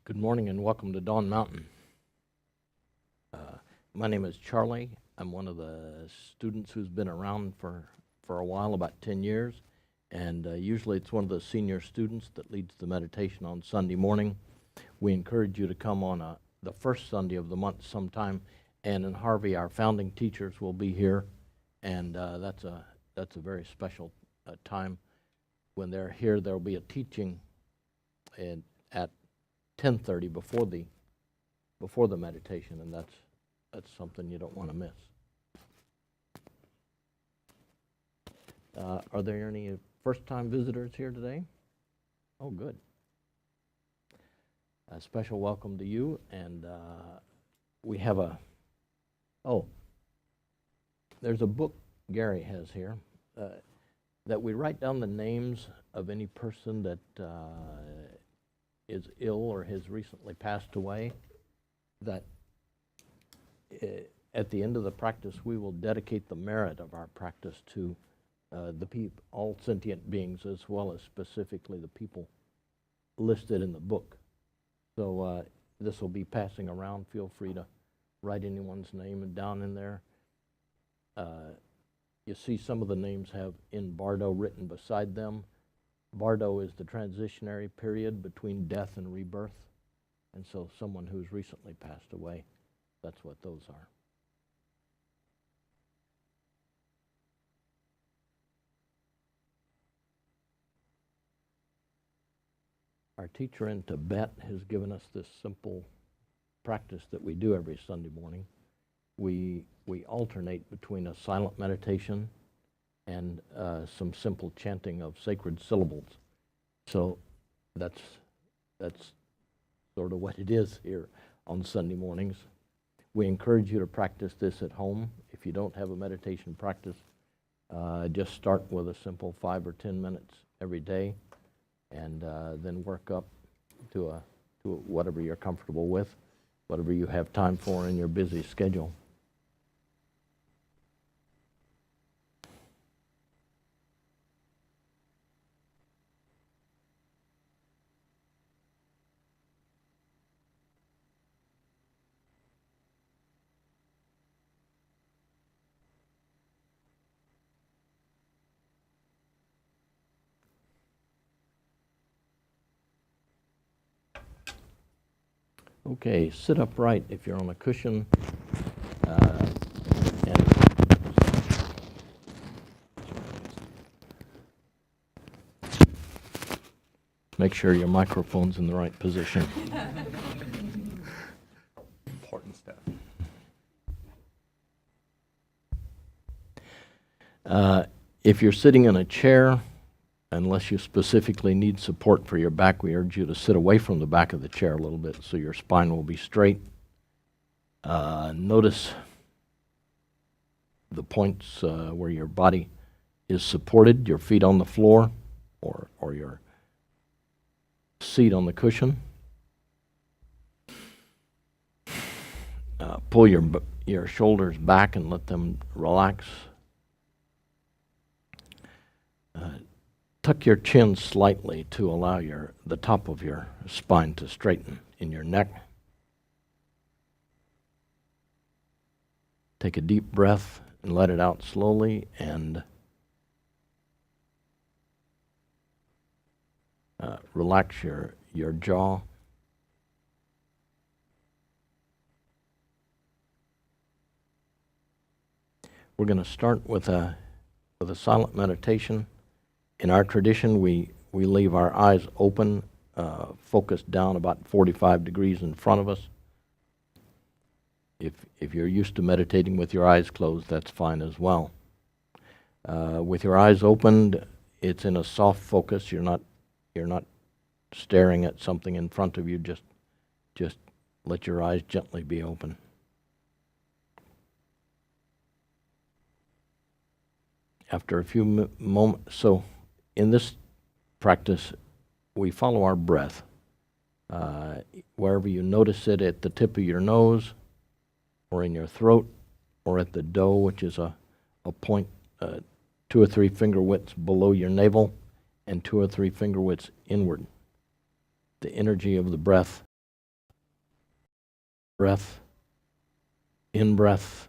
Good morning and welcome to Dawn Mountain. My name is Charlie. I'm one of the students who's been around for a while, about 10 years, and usually it's one of the senior students that leads the meditation on Sunday morning. We encourage you to come on the first Sunday of the month sometime, and in Harvey our founding teachers will be here, and that's a very special time. When they're here, there'll be a teaching at 10:30 before the meditation, and that's something you don't want to miss. Are there any first-time visitors here today? Oh, good. A special welcome to you, and we have there's a book Gary has here that we write down the names of any person that is ill or has recently passed away, that at the end of the practice we will dedicate the merit of our practice to the people, all sentient beings, as well as specifically the people listed in the book. So this will be passing around. Feel free to write anyone's name down in there. You see some of the names have in Bardo written beside them. Bardo is the transitionary period between death and rebirth, and so someone who's recently passed away, that's what those are. Our teacher in Tibet has given us this simple practice that we do every Sunday morning. We alternate between a silent meditation and some simple chanting of sacred syllables. So that's sort of what it is here on Sunday mornings. We encourage you to practice this at home. If you don't have a meditation practice, just start with a simple 5 or 10 minutes every day, and then work up to whatever you're comfortable with, whatever you have time for in your busy schedule. Okay, sit upright if you're on a cushion. And make sure your microphone's in the right position. Important stuff. If you're sitting in a chair, unless you specifically need support for your back, we urge you to sit away from the back of the chair a little bit so your spine will be straight. Notice the points where your body is supported, your feet on the floor or your seat on the cushion. Pull your shoulders back and let them relax. Tuck your chin slightly to allow the top of your spine to straighten in your neck. Take a deep breath and let it out slowly, and relax your jaw. We're going to start with a silent meditation. In our tradition, we leave our eyes open, focused down about 45 degrees in front of us. If you're used to meditating with your eyes closed, that's fine as well. With your eyes opened, it's in a soft focus. You're not staring at something in front of you. Just let your eyes gently be open. After a few moments, so in this practice, we follow our breath. Wherever you notice it, at the tip of your nose, or in your throat, or at the dough, which is a point 2 or 3 finger widths below your navel, and 2 or 3 finger widths inward. The energy of the breath breath, in breath,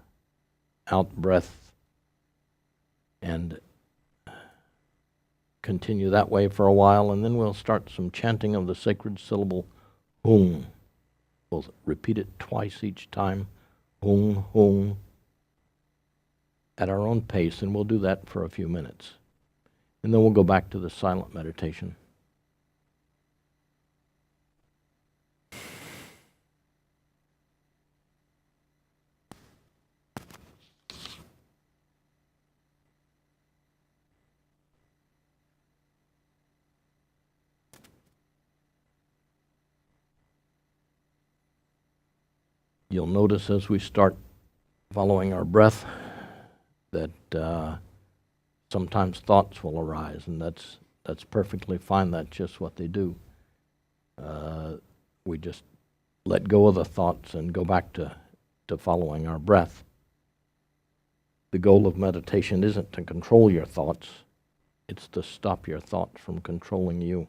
out breath, and continue that way for a while, and then we'll start some chanting of the sacred syllable Hung. We'll repeat it twice each time, Hung, Hung, at our own pace, and we'll do that for a few minutes. And then we'll go back to the silent meditation. You'll notice as we start following our breath that sometimes thoughts will arise, and that's perfectly fine. That's just what they do. We just let go of the thoughts and go back to following our breath. The goal of meditation isn't to control your thoughts, it's to stop your thoughts from controlling you.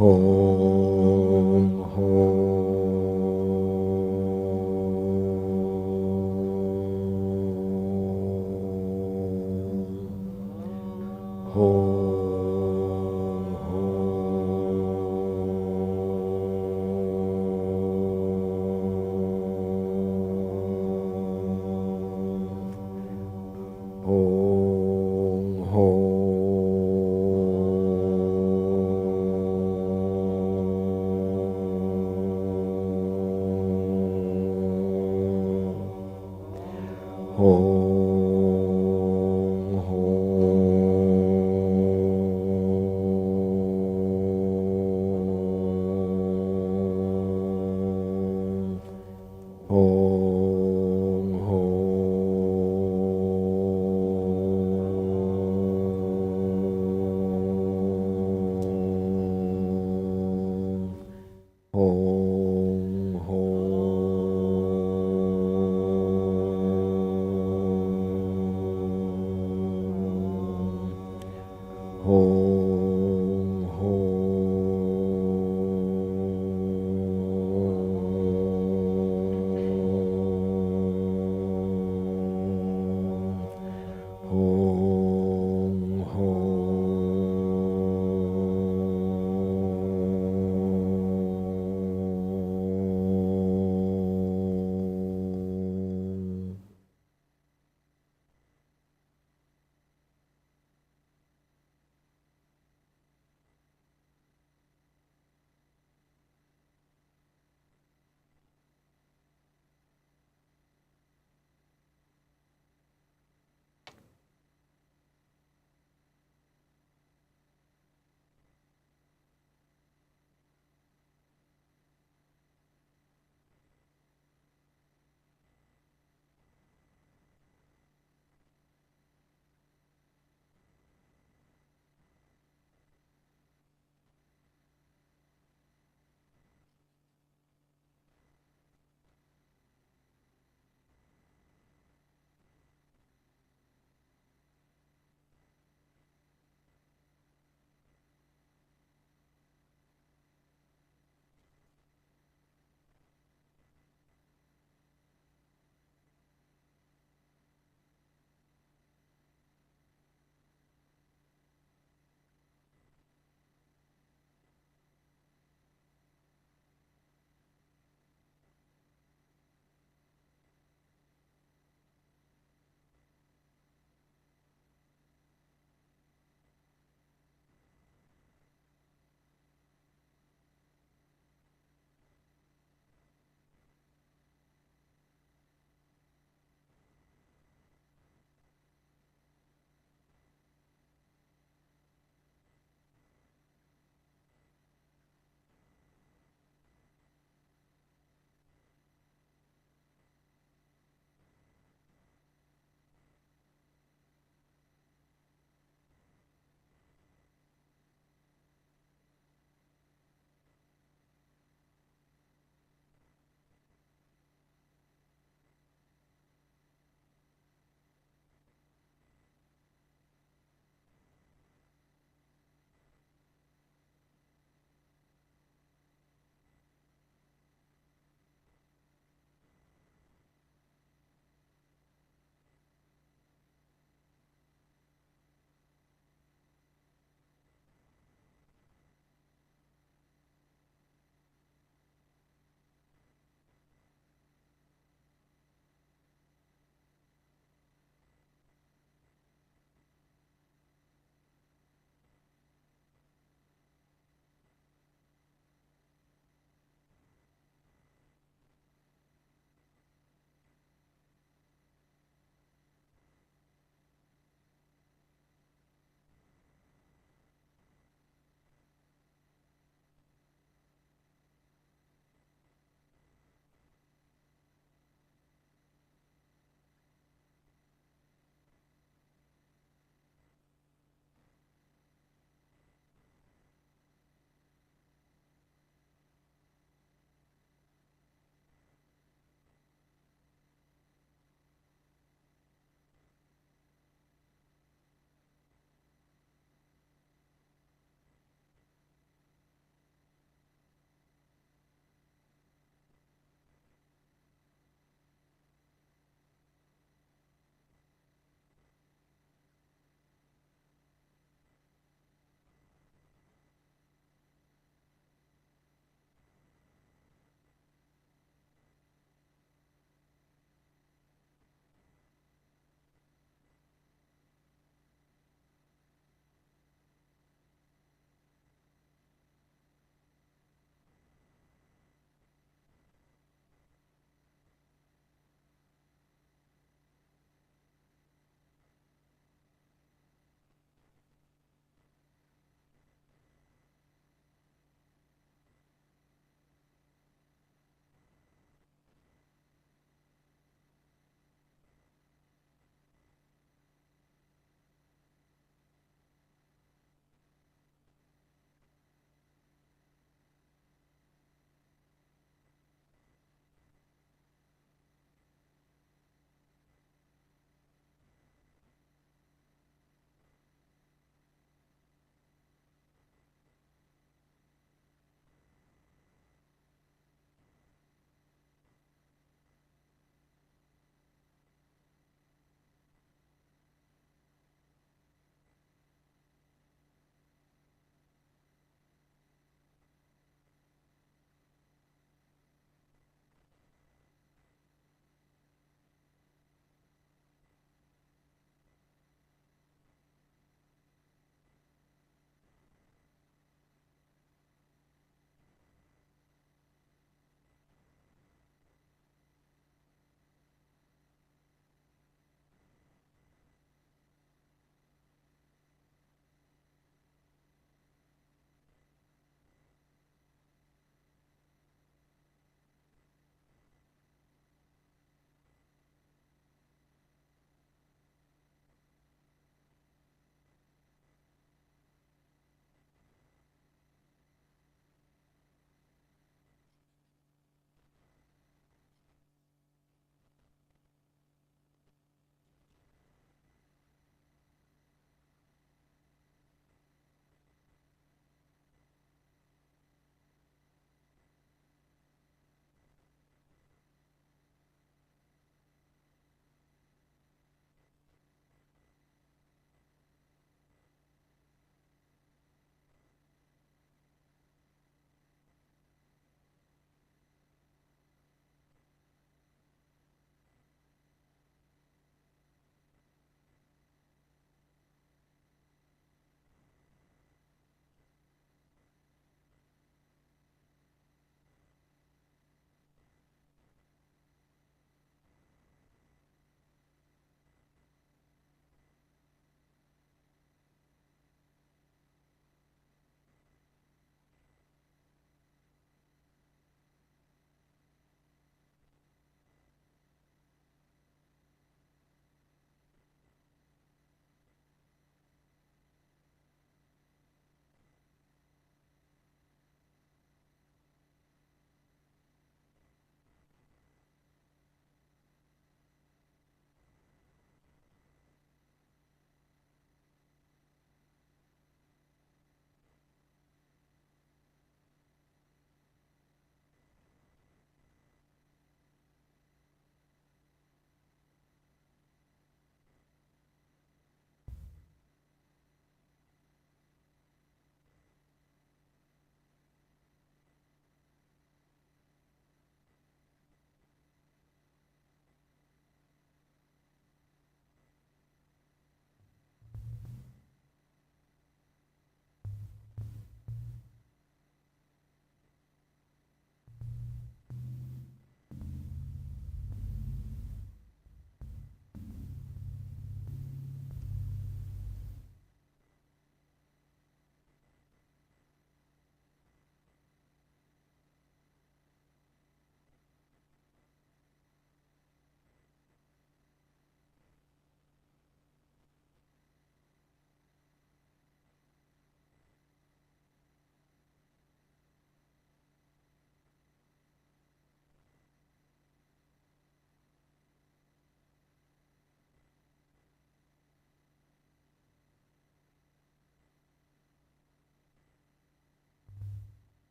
Hong, hong, hong, hong, hong. Hong, hong, hong, hong, hong, hong.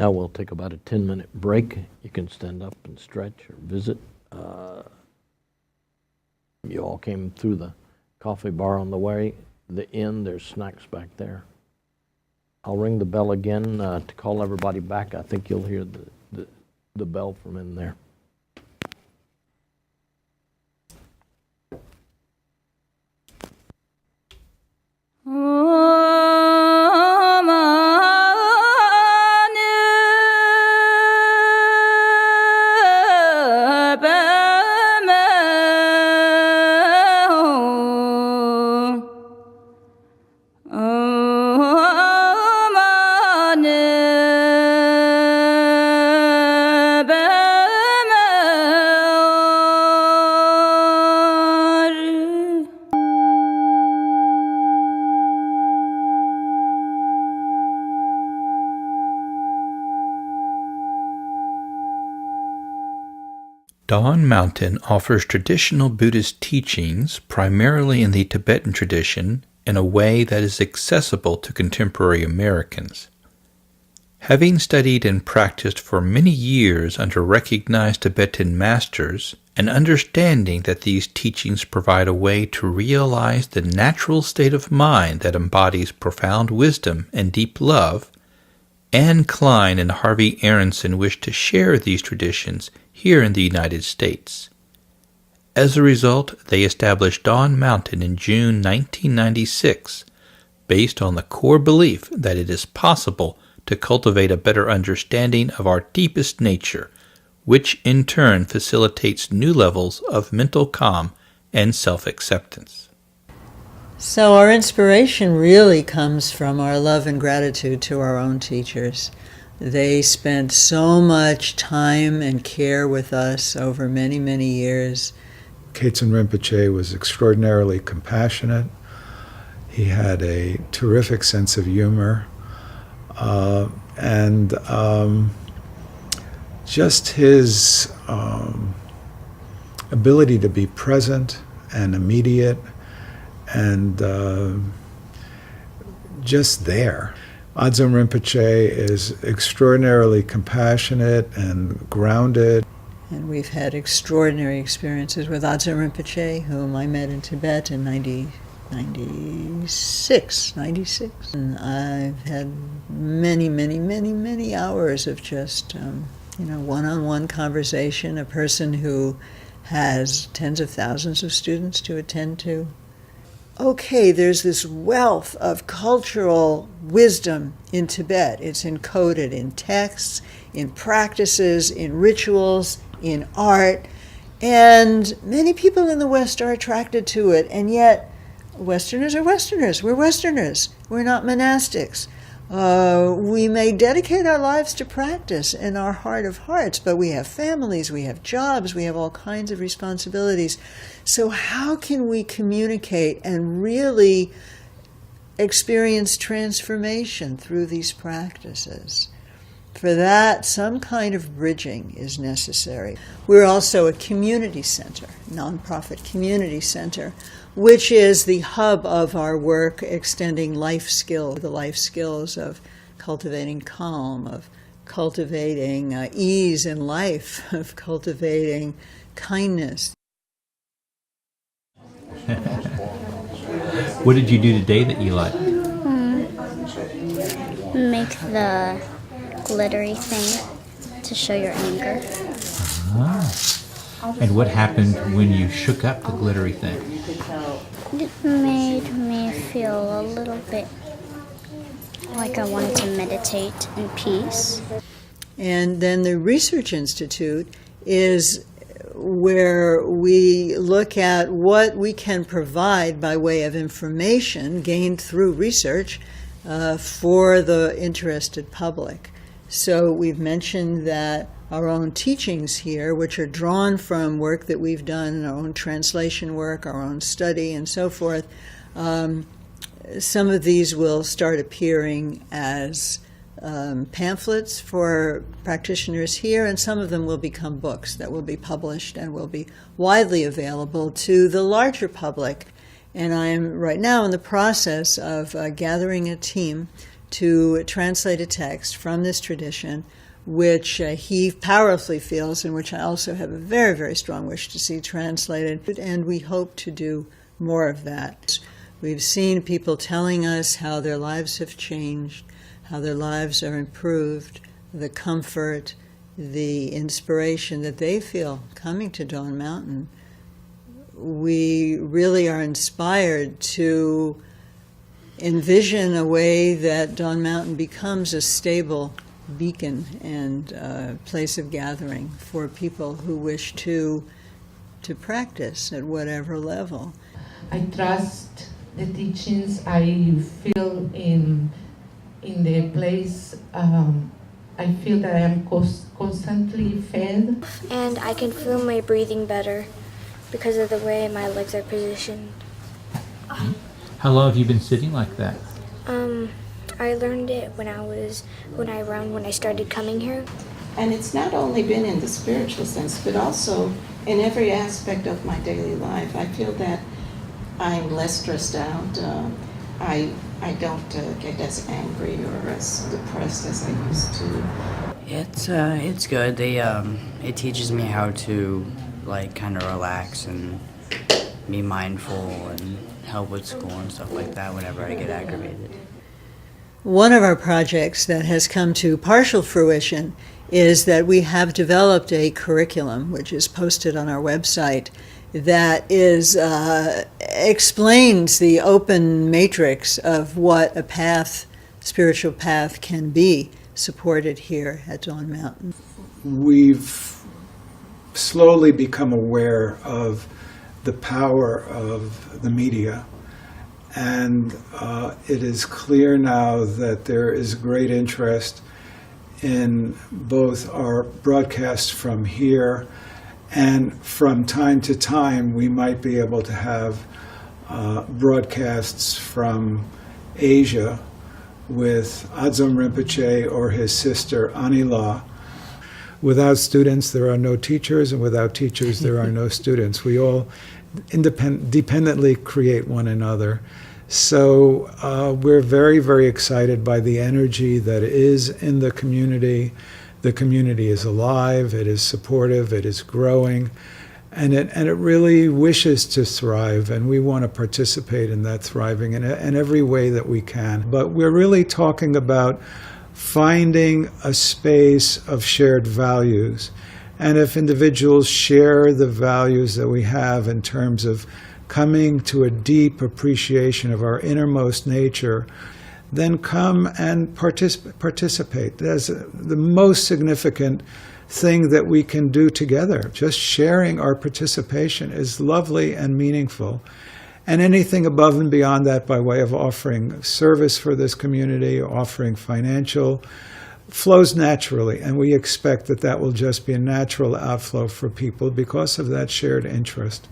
Now we'll take about a 10-minute break. You can stand up and stretch or visit. You all came through the coffee bar on the way. The inn, there's snacks back there. I'll ring the bell again to call everybody back. I think you'll hear the bell from in there. Dawn Mountain offers traditional Buddhist teachings primarily in the Tibetan tradition in a way that is accessible to contemporary Americans. Having studied and practiced for many years under recognized Tibetan masters, and understanding that these teachings provide a way to realize the natural state of mind that embodies profound wisdom and deep love, Anne Klein and Harvey Aronson wished to share these traditions here in the United States. As a result, they established Dawn Mountain in June 1996, based on the core belief that it is possible to cultivate a better understanding of our deepest nature, which in turn facilitates new levels of mental calm and self-acceptance. So our inspiration really comes from our love and gratitude to our own teachers. They spent so much time and care with us over many, many years. Khetsen Rinpoche was extraordinarily compassionate. He had a terrific sense of humor, and just his ability to be present and immediate and just there. Adzom Rinpoche is extraordinarily compassionate and grounded. And we've had extraordinary experiences with Adzom Rinpoche, whom I met in Tibet in 96. And I've had many hours of just, one-on-one conversation, a person who has tens of thousands of students to attend to. Okay, there's this wealth of cultural wisdom in Tibet. It's encoded in texts, in practices, in rituals, in art, and many people in the West are attracted to it, and yet Westerners are Westerners. We're Westerners. We're not monastics. We may dedicate our lives to practice in our heart of hearts, but we have families, we have jobs, we have all kinds of responsibilities. So how can we communicate and really experience transformation through these practices? For that, some kind of bridging is necessary. We're also a community center, nonprofit community center, which is the hub of our work extending life skills, the life skills of cultivating calm, of cultivating ease in life, of cultivating kindness. What did you do today that you liked? Make the glittery thing to show your anger. And what happened when you shook up the glittery thing? It made me feel a little bit like I wanted to meditate in peace. And then the Research Institute is where we look at what we can provide by way of information gained through research for the interested public. So we've mentioned that our own teachings here, which are drawn from work that we've done, our own translation work, our own study, and so forth, some of these will start appearing as pamphlets for practitioners here, and some of them will become books that will be published and will be widely available to the larger public. And I am right now in the process of gathering a team to translate a text from this tradition, which he powerfully feels, and which I also have a very, very strong wish to see translated. And we hope to do more of that. We've seen people telling us how their lives have changed, how their lives are improved, the comfort, the inspiration that they feel coming to Dawn Mountain. We really are inspired to envision a way that Dawn Mountain becomes a stable beacon and place of gathering for people who wish to practice at whatever level. I trust the teachings. I feel in the place. I feel that I am constantly fed. And I can feel my breathing better because of the way my legs are positioned. How long have you been sitting like that? I learned it when I started coming here. And it's not only been in the spiritual sense, but also in every aspect of my daily life. I feel that I'm less stressed out. I don't get as angry or as depressed as I used to. It's good. It teaches me how to kind of relax and be mindful and help with school and stuff like that whenever I get aggravated. One of our projects that has come to partial fruition is that we have developed a curriculum, which is posted on our website, that explains the open matrix of what a spiritual path can be, supported here at Dawn Mountain. We've slowly become aware of the power of the media, and it is clear now that there is great interest in both our broadcasts from here, and from time to time we might be able to have broadcasts from Asia with Adzom Rinpoche or his sister Anila. Without students, there are no teachers, and without teachers, there are no students. We all dependently create one another. So we're very, very excited by the energy that is in the community. The community is alive, it is supportive, it is growing, and it really wishes to thrive, and we want to participate in that thriving in every way that we can. But we're really talking about finding a space of shared values. And if individuals share the values that we have in terms of coming to a deep appreciation of our innermost nature, then come and participate. That's the most significant thing that we can do together. Just sharing our participation is lovely and meaningful. And anything above and beyond that, by way of offering service for this community, offering financial, flows naturally. And we expect that that will just be a natural outflow for people because of that shared interest.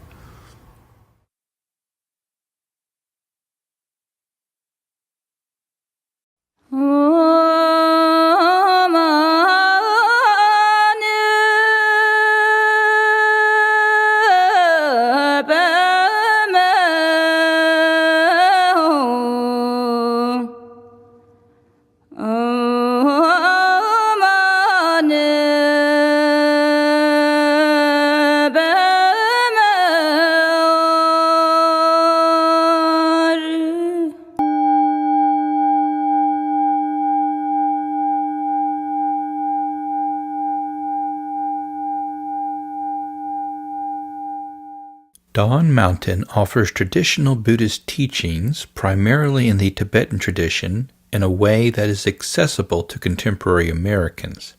Dawn Mountain offers traditional Buddhist teachings primarily in the Tibetan tradition in a way that is accessible to contemporary Americans.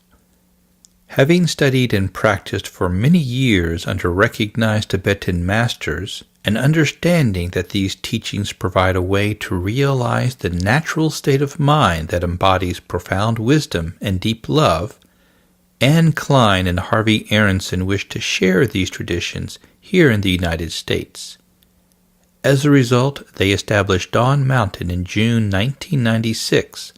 Having studied and practiced for many years under recognized Tibetan masters, and understanding that these teachings provide a way to realize the natural state of mind that embodies profound wisdom and deep love, Anne Klein and Harvey Aronson wished to share these traditions here in the United States. As a result, they established Dawn Mountain in June 1996,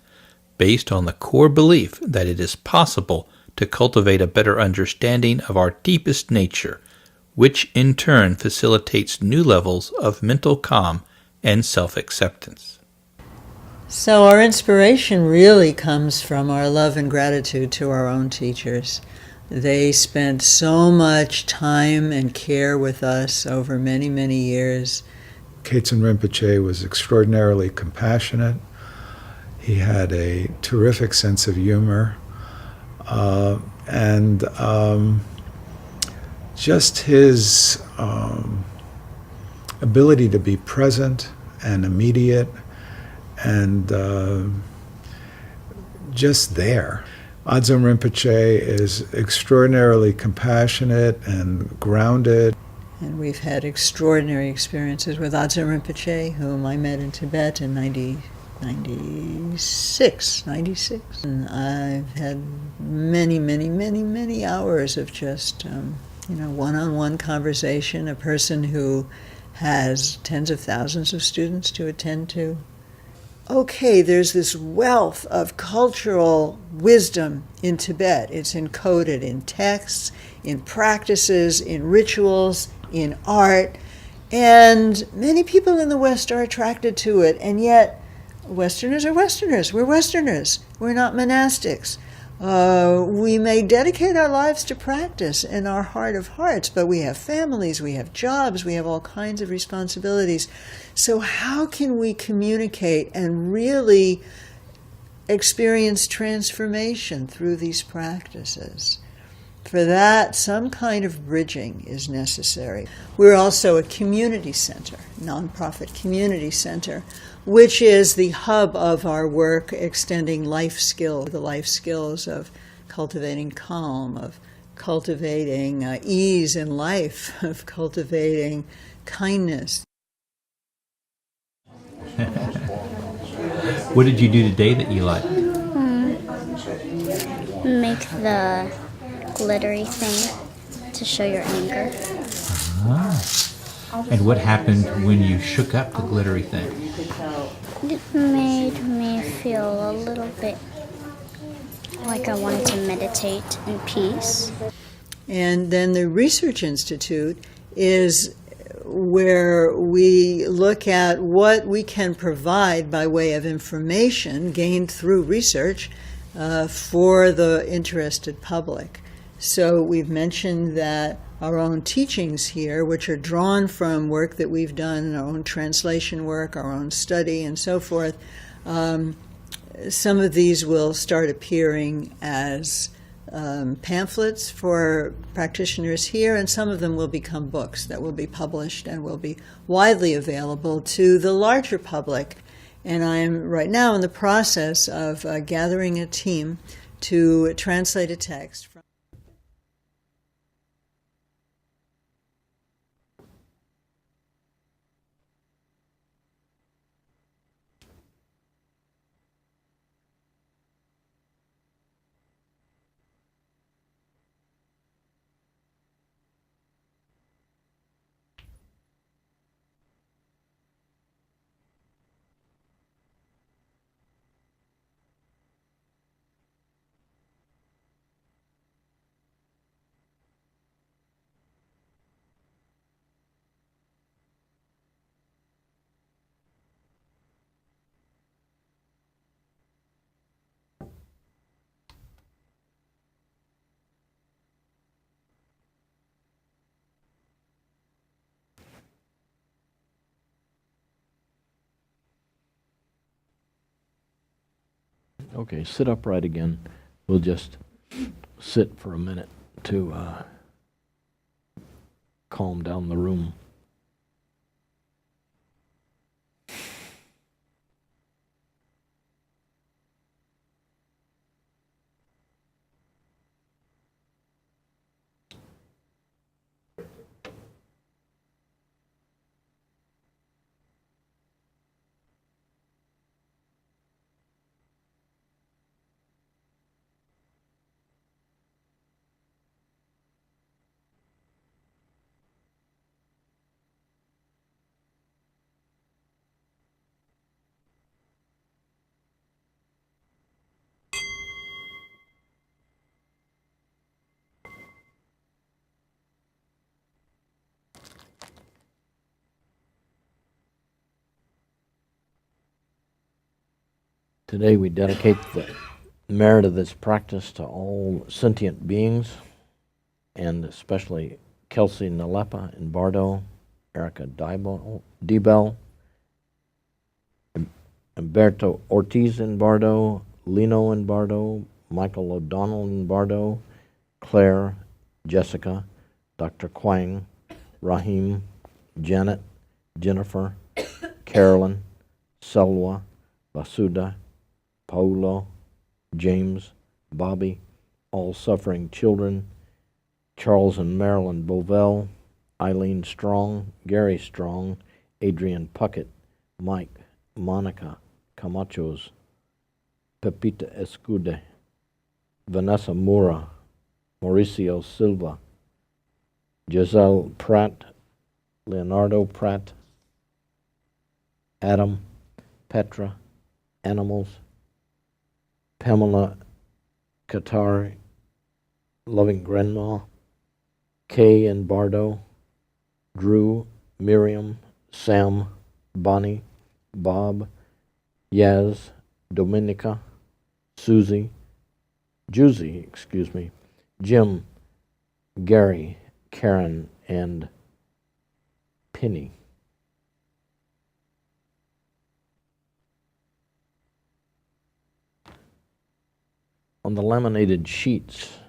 based on the core belief that it is possible to cultivate a better understanding of our deepest nature, which in turn facilitates new levels of mental calm and self-acceptance. So our inspiration really comes from our love and gratitude to our own teachers. They spent so much time and care with us over many, many years. Kaizen Rinpoche was extraordinarily compassionate. He had a terrific sense of humor, and just his ability to be present and immediate and just there. Adzom Rinpoche is extraordinarily compassionate and grounded. And we've had extraordinary experiences with Adzom Rinpoche, whom I met in Tibet in 96. And I've had many, many, many, many hours of just, one-on-one conversation, a person who has tens of thousands of students to attend to. Okay, there's this wealth of cultural wisdom in Tibet. It's encoded in texts, in practices, in rituals, in art, and many people in the West are attracted to it, and yet Westerners are Westerners. We're Westerners. We're not monastics. We may dedicate our lives to practice in our heart of hearts, but we have families, we have jobs, we have all kinds of responsibilities. So how can we communicate and really experience transformation through these practices? For that, some kind of bridging is necessary. We're also a community center, nonprofit community center, which is the hub of our work extending life skills, the life skills of cultivating calm, of cultivating ease in life, of cultivating kindness. What did you do today that you liked? Make the glittery thing to show your anger. And what happened when you shook up the glittery thing? It made me feel a little bit like I wanted to meditate in peace. And then the Research Institute is where we look at what we can provide by way of information gained through research for the interested public. So we've mentioned that our own teachings here, which are drawn from work that we've done, our own translation work, our own study, and so forth, some of these will start appearing as pamphlets for practitioners here, and some of them will become books that will be published and will be widely available to the larger public. And I'm right now in the process of gathering a team to translate a text from Okay, sit upright again. We'll just sit for a minute to calm down the room. Today we dedicate the merit of this practice to all sentient beings, and especially Kelsey Nalepa in Bardo, Erica Debel, Humberto Ortiz in Bardo, Lino in Bardo, Michael O'Donnell in Bardo, Claire, Jessica, Dr. Quang, Rahim, Janet, Jennifer, Carolyn, Selwa, Basuda, Paulo, James, Bobby, all suffering children, Charles and Marilyn Bovell, Eileen Strong, Gary Strong, Adrian Puckett, Mike, Monica Camachos, Pepita Escude, Vanessa Mura, Mauricio Silva, Giselle Pratt, Leonardo Pratt, Adam, Petra, Animals, Pamela Katari, Loving Grandma, Kay and Bardo, Drew, Miriam, Sam, Bonnie, Bob, Yaz, Dominica, Susie, Juicy, Jim, Gary, Karen, and Penny. On the laminated sheets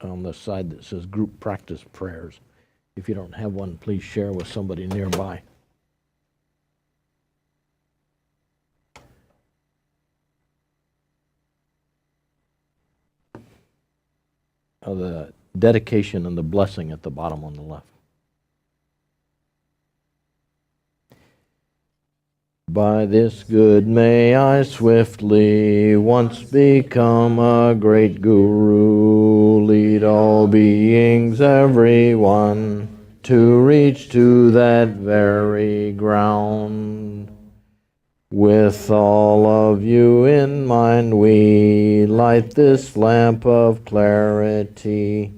on the side that says group practice prayers, if you don't have one, please share with somebody nearby. The dedication and the blessing at the bottom on the left. By this good may I swiftly once become a great guru, lead all beings, everyone, to reach to that very ground. With all of you in mind, we light this lamp of clarity.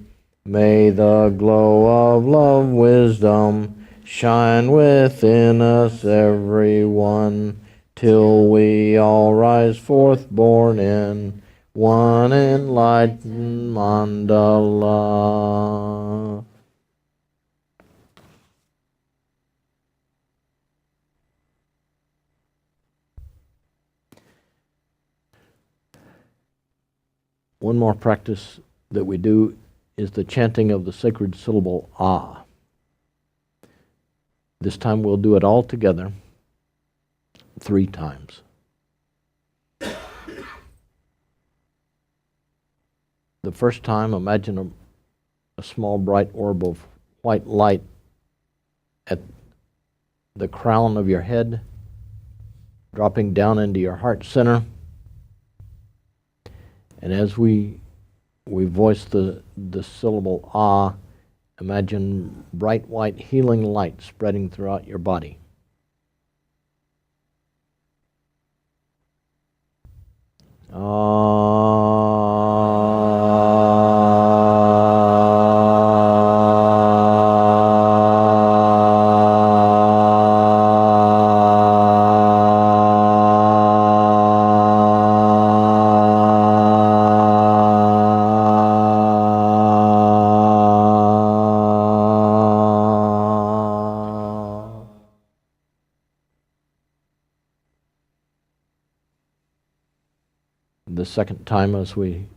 May the glow of love, wisdom, shine within us, everyone, till we all rise forth born in one enlightened mandala. One more practice that we do is the chanting of the sacred syllable Ah. This time we'll do it all together 3 times. The first time, imagine a small bright orb of white light at the crown of your head, dropping down into your heart center. And as we voice the syllable Ah, imagine bright white healing light spreading throughout your body. The second time as we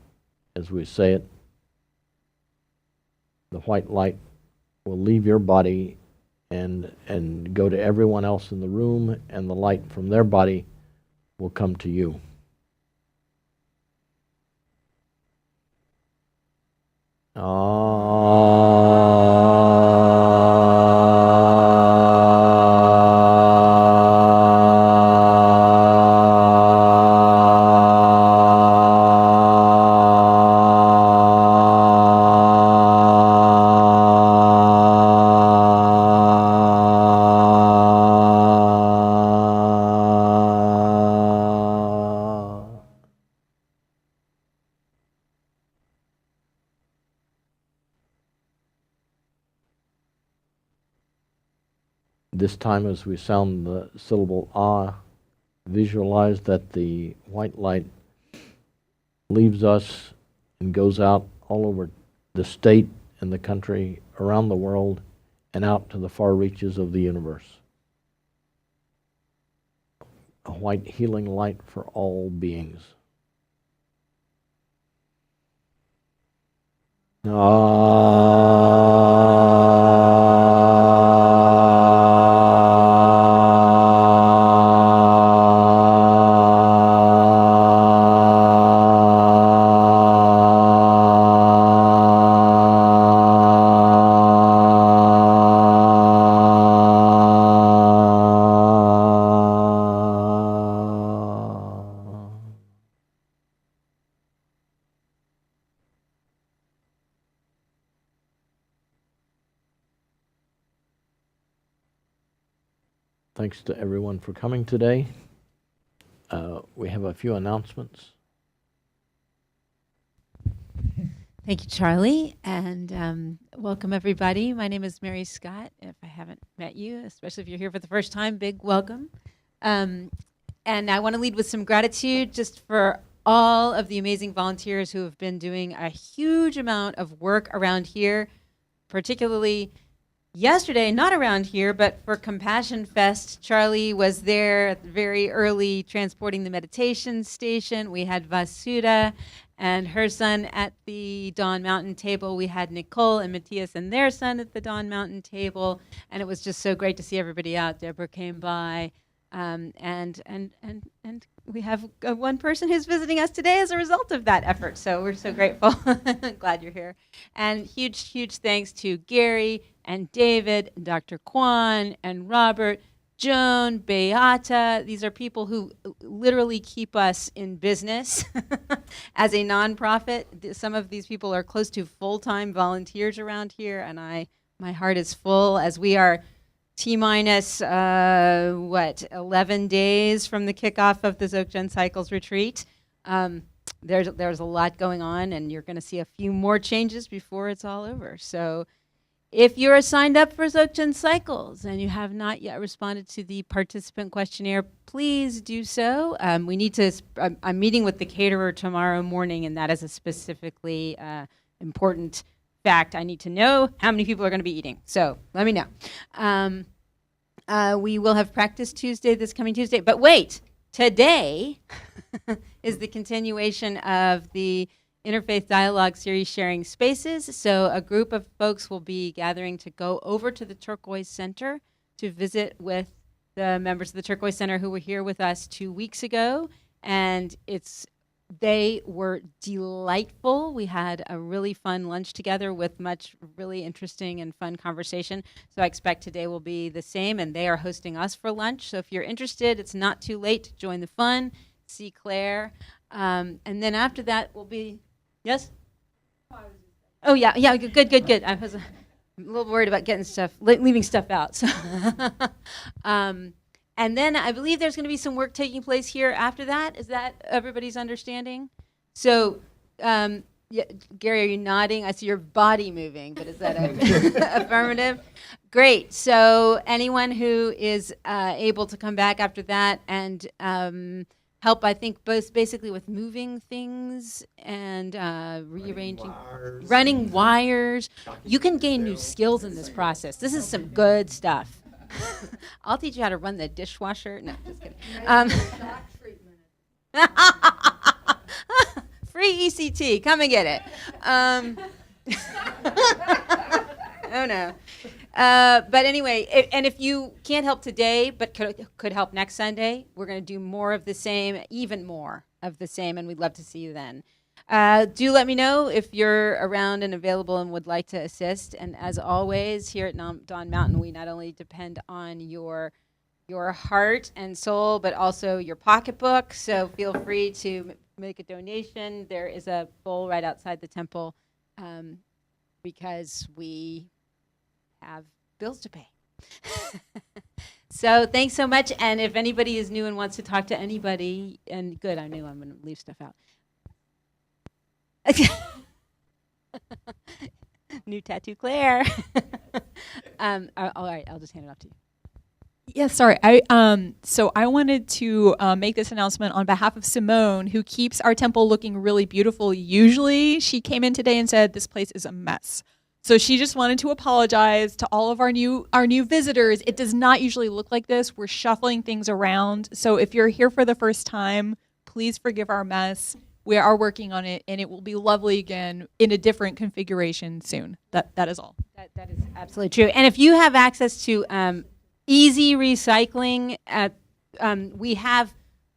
say it, the white light will leave your body and go to everyone else in the room, and the light from their body will come to you. This time as we sound the syllable Ah, visualize that the white light leaves us and goes out all over the state and the country, around the world, and out to the far reaches of the universe. A white healing light for all beings. Thanks to everyone for coming today. We have a few announcements. Thank you, Charlie, and welcome everybody. My name is Mary Scott. If I haven't met you, especially if you're here for the first time, big welcome. And I want to lead with some gratitude just for all of the amazing volunteers who have been doing a huge amount of work around here, particularly yesterday, not around here, but for Compassion Fest. Charlie was there very early transporting the meditation station. We had Vasudha and her son at the Dawn Mountain table. We had Nicole and Matthias and their son at the Dawn Mountain table. And it was just so great to see everybody out. Deborah came by. And we have one person who's visiting us today as a result of that effort. So we're so grateful. Glad you're here. And huge thanks to Gary and David, and Dr. Kwan and Robert, Joan, Beata. These are people who literally keep us in business as a nonprofit. Some of these people are close to full-time volunteers around here, and my heart is full as we are T-minus, 11 days from the kickoff of the Dzogchen Cycles retreat. There's a lot going on, and you're going to see a few more changes before it's all over. So if you're signed up for Dzogchen Cycles and you have not yet responded to the participant questionnaire, please do so. We need to. I'm meeting with the caterer tomorrow morning, and that is a specifically important fact. I need to know how many people are going to be eating. So let me know. We will have practice Tuesday, this coming Tuesday. But wait, today is the continuation of the Interfaith Dialogue Series, Sharing Spaces. So a group of folks will be gathering to go over to the Turquoise Center to visit with the members of the Turquoise Center who were here with us 2 weeks ago. And they were delightful. We had a really fun lunch together with much really interesting and fun conversation. So I expect today will be the same, and they are hosting us for lunch. So if you're interested, it's not too late to join the fun, see Claire. And then after that will be, yes? Oh, yeah, good. I was a little worried about getting leaving stuff out. So. And then I believe there's going to be some work taking place here after that. Is that everybody's understanding? So, yeah, Gary, are you nodding? I see your body moving, but is that affirmative? Great. So anyone who is able to come back after that and help, I think, both basically with moving things and rearranging, running wires. You can gain new skills in this process. This is some good stuff. I'll teach you how to run the dishwasher. No, just kidding. Free ECT. Come and get it. Oh, no. But anyway, if you can't help today but could help next Sunday, we're going to do more of the same, even more of the same, and we'd love to see you then. Do let me know if you're around and available and would like to assist. And as always, here at Dawn Mountain, we not only depend on your heart and soul, but also your pocketbook. So feel free to make a donation. There is a bowl right outside the temple because we have bills to pay. So thanks so much. And if anybody is new and wants to talk to anybody, and good, I knew I'm going to leave stuff out. New tattoo, Claire. All right, I'll just hand it off to you. Yes, sorry. So I wanted to make this announcement on behalf of Simone, who keeps our temple looking really beautiful. Usually, she came in today and said this place is a mess. So she just wanted to apologize to all of our new visitors. It does not usually look like this. We're shuffling things around. So if you're here for the first time, please forgive our mess. We are working on it, and it will be lovely again in a different configuration soon. That is all. That is absolutely true. And if you have access to easy recycling, we have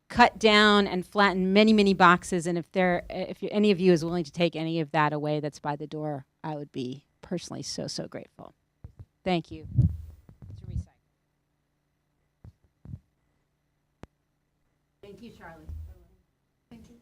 cut down and flattened many boxes. And if any of you is willing to take any of that away that's by the door, I would be personally so grateful. Thank you. Thank you, Charlie. Thank you.